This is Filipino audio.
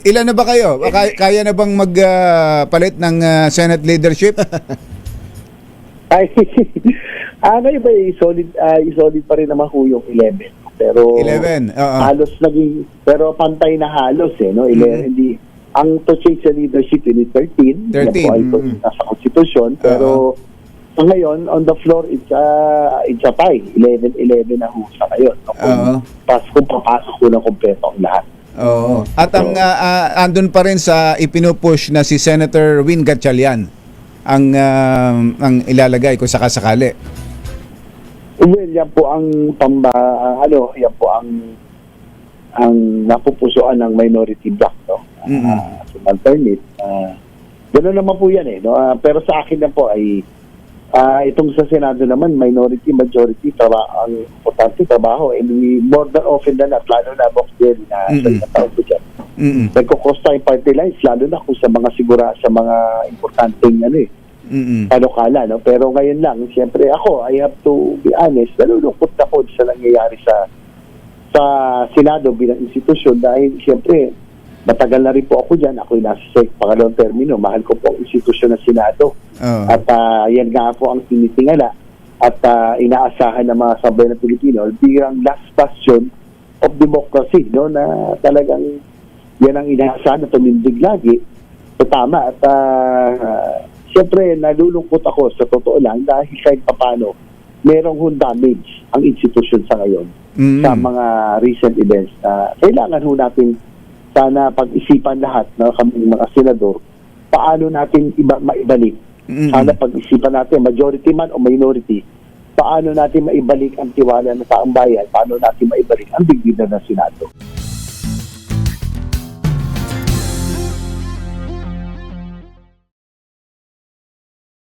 Ilan na ba kayo? Kaya na bang magpalit ng Senate leadership? Ay, ngayon ba solid pa rin naman ho yung 11. Pero 11, oo. halos naging, pero pantay na halos no? 11, hindi. Ang to change the leadership in 13. 13. Yan po ay nasa konstitusyon. Pero so ngayon, on the floor, it's a tie. 11-11 na ho sa ngayon. Kung papasok ko ng kompleto ang lahat. Oo. At ang andun pa rin sa ipinupush na si Senator Win Gatchalian ang ilalagay kung sakasakali. Well, yan po ang yan po ang napupusuan ng minority bloc, no? So alternate. Ganoon naman po yan no? Pero sa akin na po ay itong sa Senado naman, minority, majority, ang importante trabaho. And more than often than not, lalo na Box Jerry na sa taon ko dyan. Nagkukosta yung party lines, lalo na kung sa mga sa mga importanteng panukala. No? Pero ngayon lang, siyempre ako, I have to be honest, nalulungkot ako sa nangyayari sa Senado bilang institusyon dahil siyempre, matagal na rin po ako dyan. Ako'y nasa pangalawang termino. Mahal ko po ang institusyon ng Senado. At yan nga po ang tinitingala at inaasahan ng mga sabay ng Pilipino bilang last bastion of democracy, no, na talagang yan ang inaasahan na tumindig lagi. So, tama. At siyempre, nalulungkot ako sa totoo lang dahil kahit papano merong damage ang institusyon sa ngayon sa mga recent events na kailangan natin sana pag-isipan lahat na kaming mga senador, paano natin maibalik. Sana pag-isipan natin, majority man o minority, paano natin maibalik ang tiwala ng taong bayan, paano natin maibalik ang dignidad ng Senado.